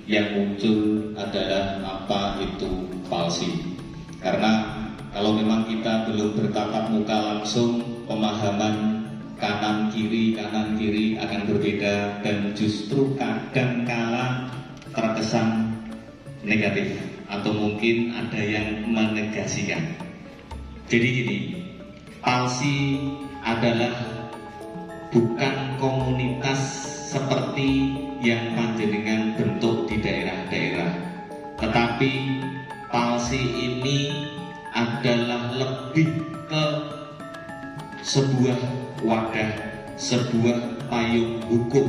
yang muncul adalah apa itu palsi. Karena kalau memang kita belum bertatap muka langsung, pemahaman kanan kiri akan berbeda dan justru kadang kala terkesan negatif atau mungkin ada yang menegasikan. Jadi gini, palsi adalah bukan komunitas seperti yang panjenengan bentuk di daerah-daerah, tetapi palsi ini adalah lebih ke sebuah wadah, sebuah payung hukum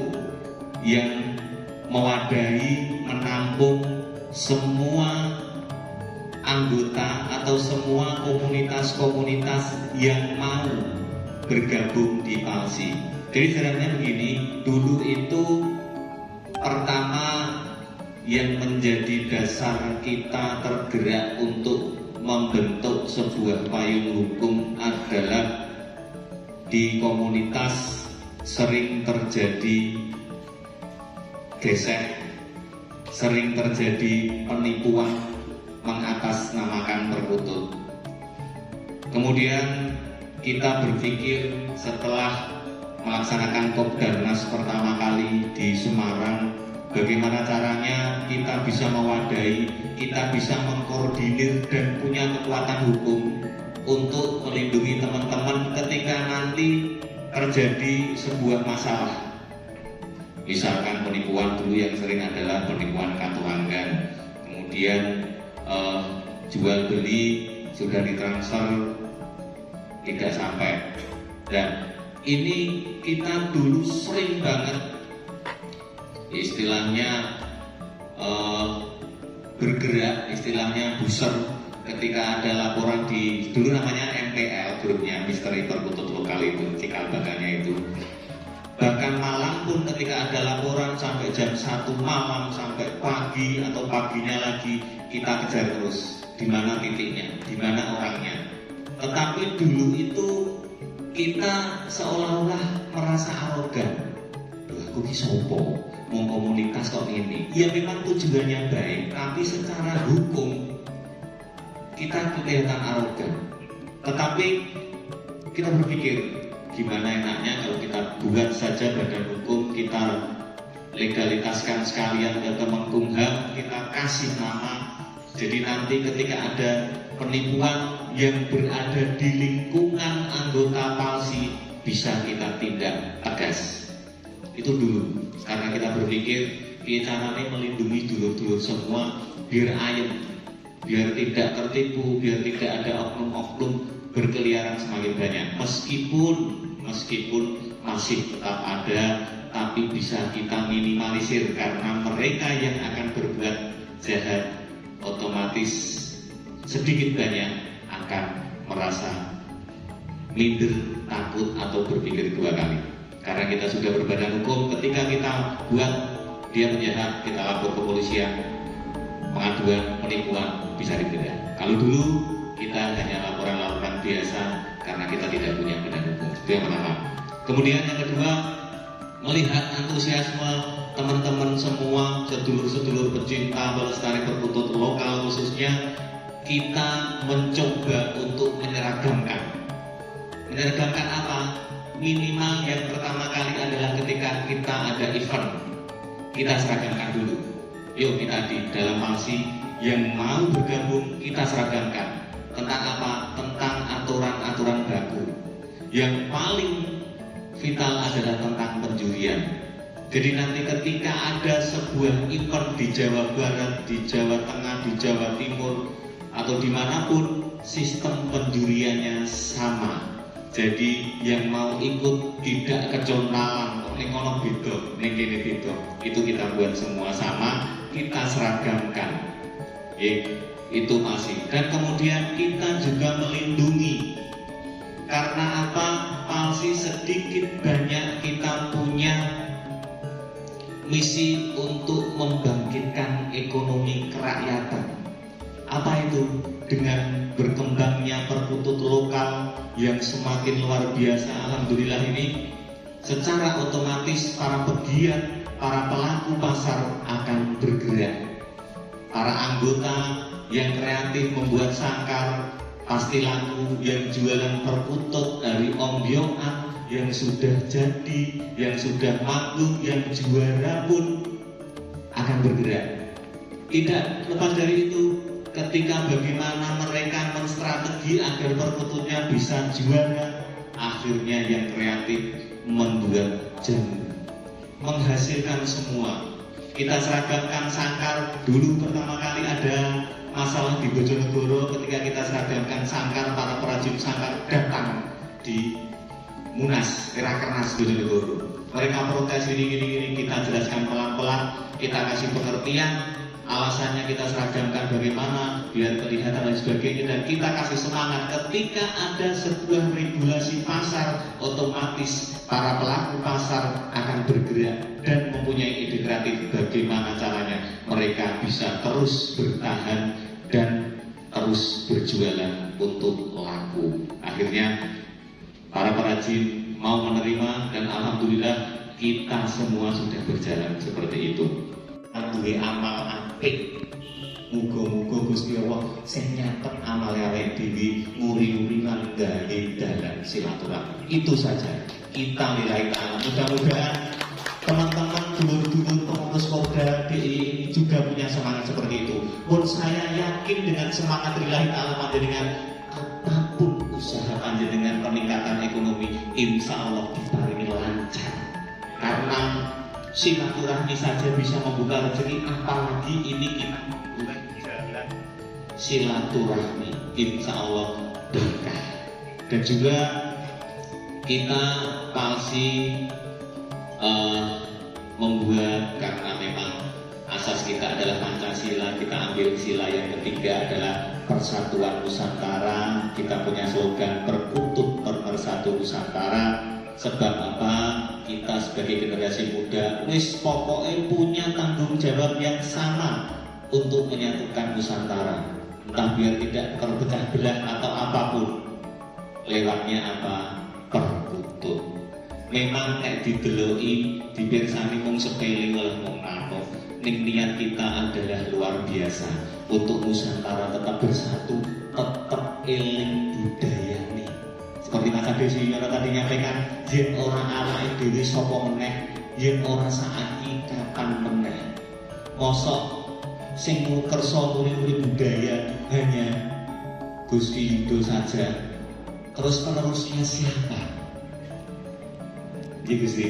yang mewadahi, menampung semua anggota atau semua komunitas-komunitas yang mau bergabung di palsi. Jadi sebenarnya begini, dulu itu pertama yang menjadi dasar kita tergerak untuk membentuk sebuah payung hukum adalah di komunitas sering terjadi gesek, sering terjadi penipuan mengatasnamakan perkutut. Kemudian kita berpikir setelah melaksanakan Kopdarnas pertama kali di Semarang, bagaimana caranya kita bisa mewadahi, kita bisa mengkoordinir dan punya kekuatan hukum untuk melindungi teman-teman ketika nanti terjadi sebuah masalah. Misalkan penipuan dulu yang sering adalah penipuan katuanggan, kemudian jual beli sudah ditransfer tidak sampai, dan ini kita dulu sering banget istilahnya bergerak, istilahnya buser ketika ada laporan di dulu namanya MPL, grupnya Misteri Perkutut Lokal itu, cikal bakalnya itu. Bahkan malam pun ketika ada laporan sampai jam 1 malam sampai pagi atau paginya lagi kita kejar terus di mana titiknya, di mana orangnya. Tetapi dulu itu kita seolah-olah merasa arogan. Aku ki sopo, mau komunitas kok ini. Ya memang tujuannya baik, tapi secara hukum kita kelihatan arogan. Tetapi kita berpikir, gimana enaknya kalau kita buat saja badan hukum, kita legalitaskan sekalian ke Kemenkumham, kita kasih nama. Jadi nanti ketika ada penipuan yang berada di lingkungan anggota palsi, bisa kita tindak tegas. Itu dulu, karena kita berpikir caranya melindungi dulur-dulur semua biar ayem, biar tidak tertipu, biar tidak ada oknum-oknum berkeliaran semakin banyak. Meskipun masih tetap ada, tapi bisa kita minimalisir karena mereka yang akan berbuat jahat otomatis sedikit banyak akan merasa minder, takut atau berpikir dua kali. Karena kita sudah berbadan hukum, ketika kita buat dia penjahat, kita lapor ke kepolisian, pengaduan penipuan bisa dibeda. Kalau dulu kita hanya laporan-laporan biasa karena kita tidak punya badan hukum. Itu yang pertama. Kemudian yang kedua, melihat antusiasme teman-teman semua, sedulur-sedulur pecinta pelestari perkutut lokal khususnya, kita mencoba untuk menyeragamkan. Menyeragamkan apa? Minimal yang pertama kali adalah ketika kita ada event, kita seragamkan dulu. Yuk kita di dalam palsi yang mau bergabung, kita seragamkan. Tentang apa? Tentang aturan-aturan baku. Yang paling vital adalah tentang penjurian. Jadi nanti ketika ada sebuah event di Jawa Barat, di Jawa Tengah, di Jawa Timur, atau dimanapun, sistem penjuriannya sama. Jadi yang mau ikut tidak kecontalan, ning kono beda, ning kene beda. Itu kita buat semua sama, kita seragamkan. Itu masih. Dan kemudian kita juga melindungi. Karena apa? Palsi sedikit banyak kita punya misi untuk membangkitkan ekonomi kerakyatan. Apa itu? Dengan berkembangnya perkutut lokal yang semakin luar biasa, alhamdulillah ini, secara otomatis para pegiat, para pelaku pasar akan bergerak bergerak. Para anggota yang kreatif membuat sangkar pasti laku, yang jualan perkutut dari ombyokan, yang sudah jadi, yang sudah manggung, yang juara pun akan bergerak. Tidak lepas dari itu, ketika bagaimana mereka menstrategi agar perkututnya bisa juara, akhirnya yang kreatif membuat jamu, menghasilkan semua. Kita seragamkan sangkar. Dulu pertama kali ada masalah di Bojonegoro ketika kita seragamkan sangkar, para perajin sangkar datang di Munas Rakernas Bojonegoro. Mereka protes gini, kita jelaskan pelan-pelan, kita kasih pengertian, alasannya kita seragamkan bagaimana biar kelihatan dan sebagainya, dan kita kasih semangat. Ketika ada sebuah regulasi pasar, otomatis para pelaku pasar akan bergerak dan mempunyai ide kreatif bagaimana caranya mereka bisa terus bertahan dan terus berjualan untuk laku. Akhirnya para perajin mau menerima, dan alhamdulillah kita semua sudah berjalan seperti itu. Duwe amal apik, muga-muga Gusti Allah sing nyatet amal awake dhewe nguri-uri lan gawe dalan silaturahmi. Itu saja. Kita lillahi ta'ala. Mudah-mudahan teman-teman dulur-dulur pengurus Kopda DI ini juga punya semangat seperti itu. Pun saya yakin dengan semangat lillahi ta'ala panjenengan, apapun usaha panjenengan peningkatan ekonomi insya Allah diparingi lancar. Karena silaturahmi saja bisa membuka rezeki, apalagi ini kita bukan silaturahmi, insya Allah berkah. Dan juga kita pasti membuat, karena memang asas kita adalah Pancasila, kita ambil sila yang ketiga adalah Persatuan Nusantara. Kita punya slogan Perkutut Pemersatu Nusantara. Sebab apa? Kita sebagai generasi muda wis pokoknya punya tanggung jawab yang sama untuk menyatukan Nusantara, entah biar tidak terpecah belah atau apapun. Lewatnya apa? Perkutut. Memang kayak dideloi, dipirsani mung sepele oleh mung nano. Ning niat kita adalah luar biasa untuk Nusantara tetap bersatu, tetap eling budaya nih. Seperti Mas Ade Singara tadi nyampaikan, yen ora awake dhewe sapa meneh, yen ora saiki kapan meneh. Mosok sing kersa nguri-nguri budaya hanya Gusti Yudo saja, terus penerusnya siapa? Jadi Gusti,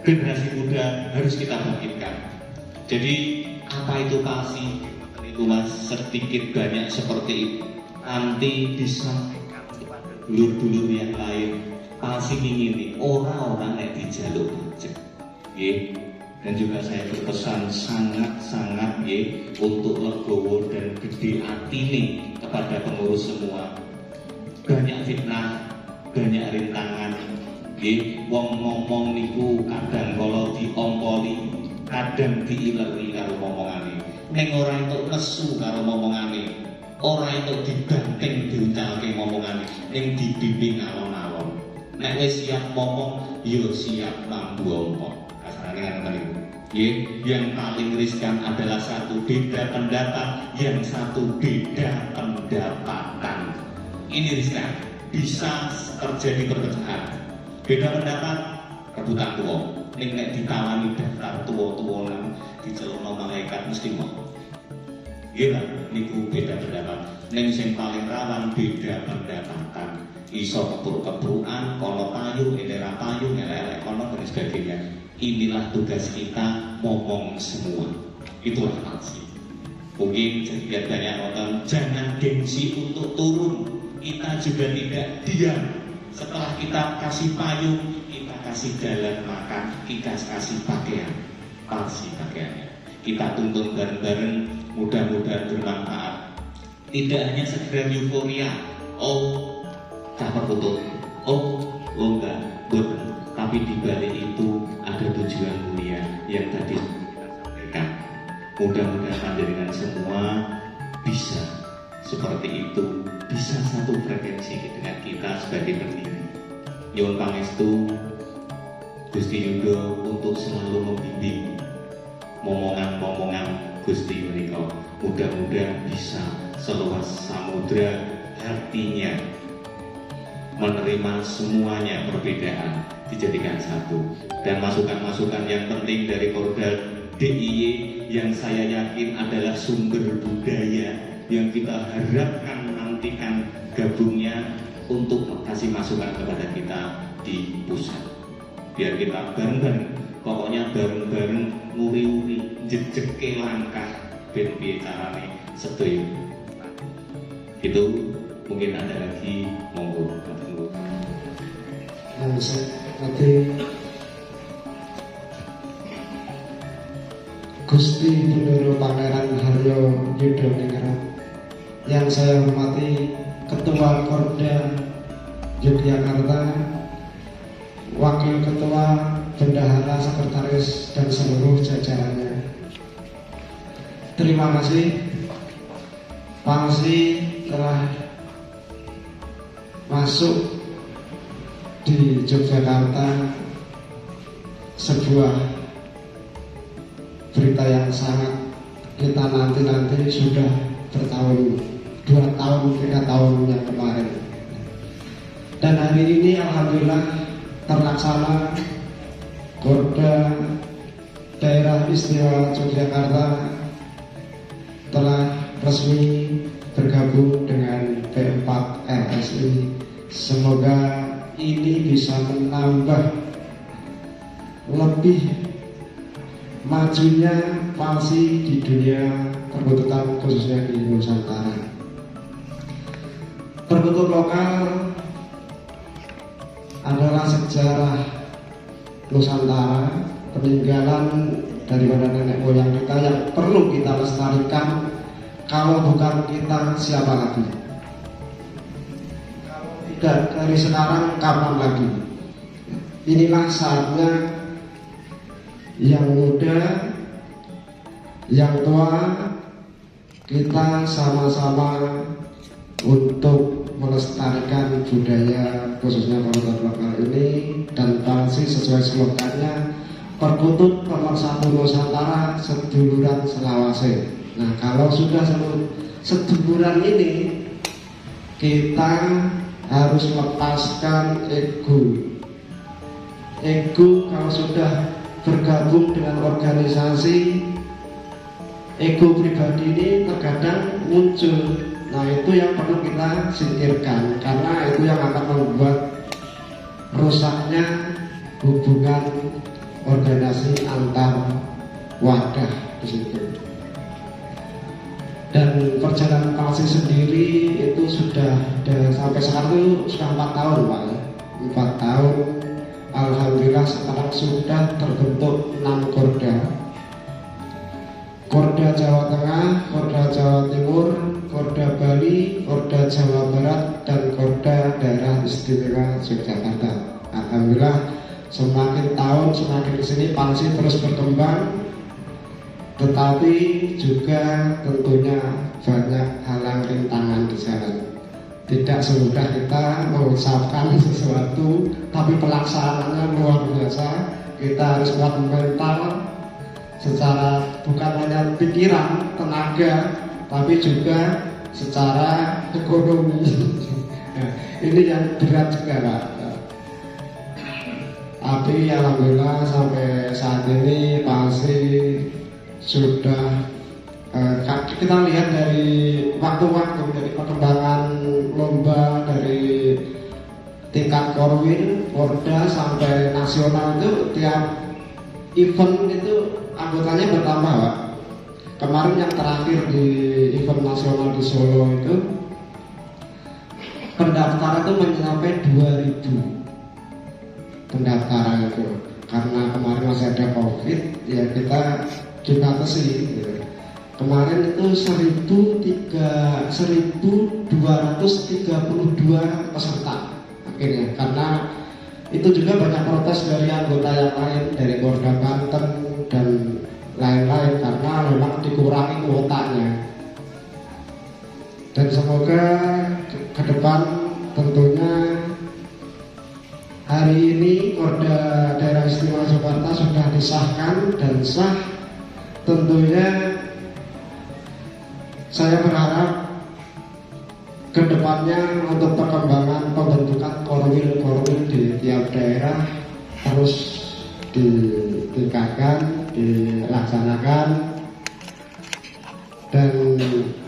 generasi muda harus kita bangkitkan. Jadi apa itu palsi? Itu Mas, sedikit banyak seperti itu nanti disampaikan dulur-dulur yang lain. Palsi ini orang-orang yang dijaluk pajak, dan juga saya berpesan sangat-sangat untuk legowo dan gede hati nih kepada pengurus semua. Banyak fitnah, banyak rintangan, wong ngomong niku kadang kalau diompoli, kadang diileri karo ngomongane. Ning ora entuk nesu karo ngomongane. Ora entuk dibanting diuncalke ngomongane, ning dibimbing alon-alon. Nek wis siap ngomong, yo siap mambu ompo. Kasarane ngoten niku. Nggih, yang paling riskan adalah satu beda pendapat, yang satu beda pendapatan. Ini riskan, bisa terjadi perpecahan. Beda pendapat, rebutan tuwa. Ning nek ditawani daftar tuwa-tuwonan dicelukno malaikat mesti mau. Gila, niku beda pendapat. Neng sing paling rawan beda pendapatan. Iso kebruk-kebrukan, kono payu, elera payu, elek-elek kono dan sebagainya. Inilah tugas kita, ngomong semua. Itulah palsi. Mungkin jadi biar banyak nonton, jangan gengsi untuk turun. Kita juga tidak diam. Setelah kita kasih payung, kita kasih jalan makan, kita kasih pakaian. Palsi pakaiannya. Kita tuntun bareng-bareng, mudah-mudahan bermanfaat. Tidak hanya sekedar euforia, oh tak perkutut, oh enggak, betul. Tapi di balik itu ada tujuan mulia yang tadi kita sampaikan. Mudah-mudahan panjenengan semua bisa seperti itu, bisa satu frekuensi dengan kita sebagai pendiri. Nyuwun pangestu Gusti Yudo untuk selalu membimbing momongan Gusti menika mudah-mudahan bisa seluas samudra artinya menerima semuanya perbedaan dijadikan satu, dan masukan-masukan yang penting dari Porda DIY yang saya yakin adalah sumber budaya yang kita harapkan nantikan gabungnya untuk kasih masukan kepada kita di pusat, biar kita bareng-bareng, pokoknya bareng-bareng nguri-uri jejeke langkah ben piye carane sedaya. Itu mungkin ada lagi, monggo. Nanti Gusti Pendoro Pangeran Haryo Yudhoningrat yang saya hormati, Ketua Porda Yogyakarta, Wakil Ketua, Bendahara, Sekretaris, dan seluruh jajarannya. Terima kasih Palsi telah masuk di Yogyakarta, sebuah berita yang sangat kita nanti sudah bertahun, 2 tahun, 3 tahun yang kemarin, dan hari ini alhamdulillah terlaksana. Porda Daerah Istimewa Yogyakarta telah resmi bergabung dengan P4 RSI. Semoga ini bisa menambah lebih majunya Palsi di dunia perbututan, khususnya di Nusantara. Perkutut lokal adalah sejarah Nusantara, peninggalan daripada nenek moyang kita yang perlu kita lestarikan. Kalau bukan kita, siapa lagi? Dan dari sekarang kapan lagi? Inilah saatnya yang muda, yang tua, kita sama-sama untuk melestarikan budaya khususnya perkutut lokal ini. Dan Palsi sesuai slogannya, perkutut nomor 1 Nusantara, seduluran selawase. Nah, kalau sudah seduluran ini, kita harus lepaskan ego. Kalau sudah bergabung dengan organisasi, ego pribadi ini terkadang muncul. Nah, itu yang perlu kita singkirkan, karena itu yang akan membuat rusaknya hubungan organisasi antar wadah di situ. Dan perjalanan Palsi sendiri itu sudah sampai sekarang itu sudah 4 tahun Pak, 4 tahun. Alhamdulillah sekarang sudah terbentuk 6 Porda. Porda Jawa Tengah, Porda Jawa Timur, Porda Bali, Porda Jawa Barat, dan Porda Daerah Istimewa Yogyakarta. Alhamdulillah semakin tahun semakin kesini Palsi terus berkembang. Tetapi juga tentunya banyak halang rintangan di jalan. Tidak semudah kita mengucapkan sesuatu, tapi pelaksanaannya luar biasa. Kita harus kuat mental secara bukan hanya pikiran, tenaga, tapi juga secara ekonomi. Ini yang berat juga Pak. Tapi alhamdulillah sampai saat ini Palsi sudah kita lihat dari waktu-waktu, dari perkembangan lomba dari tingkat korwil, porda sampai nasional itu tiap event itu anggotanya bertambah Pak. Kemarin yang terakhir di event nasional di Solo itu pendaftaran itu mencapai 2000 pendaftaran itu. Karena kemarin masih ada COVID, ya kita dibatasi. Kemarin itu 1232 peserta akhirnya, karena itu juga banyak protes dari anggota yang lain, dari Porda Banten dan lain-lain, karena memang dikurangi kuotanya. Dan semoga ke depan tentunya hari ini Porda Daerah Istimewa Yogyakarta sudah disahkan dan sah. tentunya saya berharap kedepannya untuk perkembangan pembentukan korwil di tiap daerah terus ditingkatkan, dilaksanakan, dan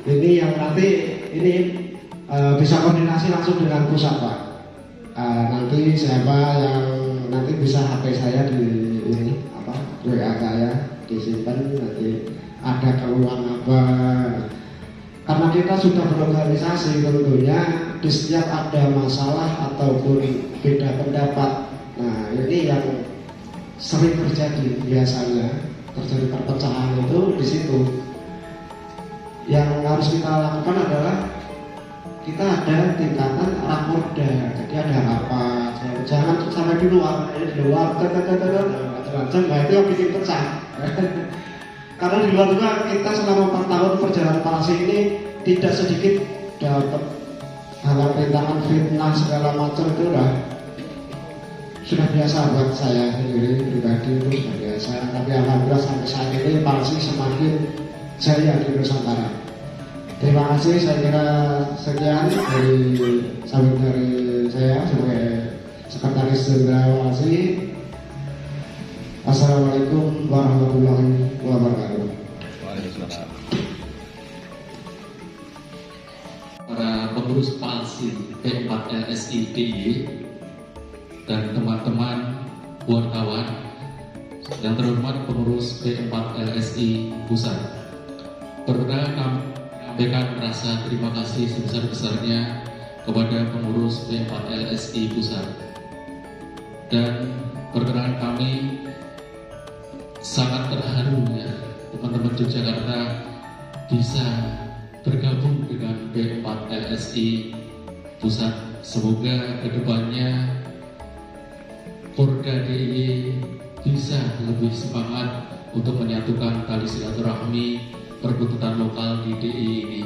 ini yang nanti ini bisa koordinasi langsung dengan pusat, Pak. Nanti siapa yang nanti bisa HP saya di ini WA saya disimpan, nanti ada keluhan apa. Karena kita sudah berorganisasi, tentunya di setiap ada masalah ataupun beda pendapat, nah ini yang sering terjadi biasanya, terjadi perpecahan itu di situ. Yang harus kita lakukan adalah kita ada tingkatan rakorda, jadi ada rapat, jangan sampai di luar, macam-macam, nah itu yang bikin pecah. Karena di luar juga kita selama 4 tahun perjalanan parasi ini tidak sedikit dapat hal rintangan, fitnah segala macam, itu sudah biasa buat saya sendiri pribadi, itu sudah biasa. Tapi alhamdulillah sampai saat ini parasi semakin jaya di Nusantara. Terima kasih, saya kira sekian dari saya sebagai Sekretaris Jenderal Walasi. Assalamualaikum warahmatullahi wabarakatuh. Para pengurus Palsi P4LSI DIY dan teman-teman wartawan yang terhormat pengurus P4LSI Pusat, pertama kami menyampaikan rasa terima kasih sebesar-besarnya kepada pengurus P4LSI Pusat, dan perkenaan kami sangat terharu ya teman-teman Yogyakarta bisa bergabung dengan P4LSI Pusat. Semoga kedepannya Porda DIY bisa lebih semangat untuk menyatukan tali silaturahmi perbututan lokal di DIY ini,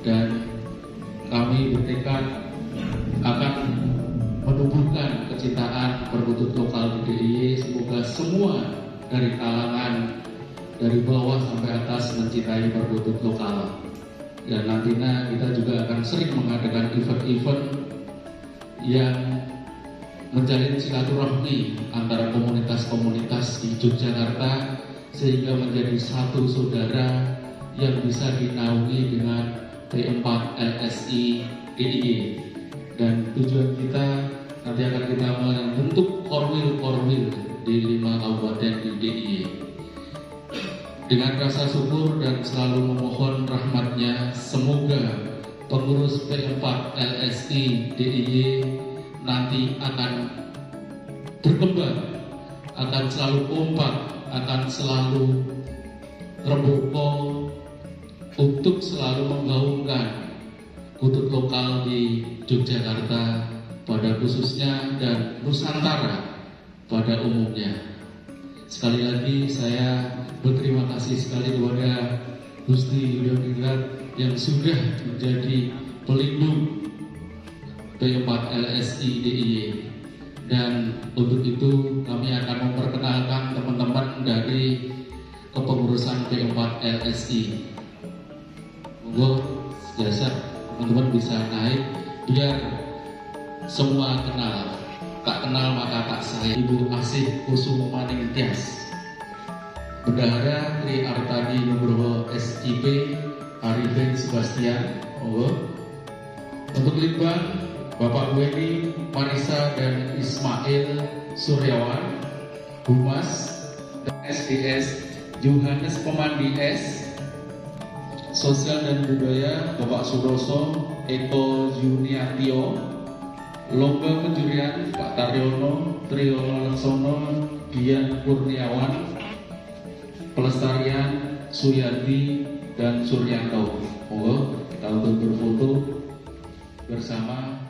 dan kami bertekad akan menumbuhkan kecintaan perbutut lokal di DIY. Semoga semua dari kalangan dari bawah sampai atas mencintai perbutut lokal, dan nantinya kita juga akan sering mengadakan event-event yang menjalin silaturahmi antara komunitas-komunitas di Yogyakarta sehingga menjadi satu saudara yang bisa dinaungi dengan P4LSI DIY. Dan tujuan kita nanti akan kita membentuk korwil-korwil di 5 kabupaten di DIY. Dengan rasa syukur dan selalu memohon rahmatnya, semoga pengurus P4LSI DIY nanti akan berkembang, akan selalu kompak, akan selalu terbuka untuk selalu menggaungkan butut lokal di Yogyakarta pada khususnya dan Nusantara pada umumnya. Sekali lagi saya berterima kasih sekali kepada Gusti Yudhoningrat yang sudah menjadi pelindung P4LSI DIY, dan untuk itu kami akan memperkenalkan teman-teman dari kepengurusan P4LSI. Monggo biasa teman-teman bisa naik biar semua kenal. Tak kenal maka tak sayang. Ibu Asih Kusumaning Tias, Bendahara Tri Artadi Nugroho SIP, Arifin Sebastian. Monggo. Untuk Litbang Bapak Weni Marisa dan Ismail Suryawan, Humas dan SDS Johannes Pemandi S, Sosial dan Budaya Bapak Suroso Eko Juniatio, Lomba Penjurian Pak Taryono Triyono Laksono Dian Kurniawan, Pelestarian Suyadi dan Suryanto. Monggo kita untuk berfoto bersama.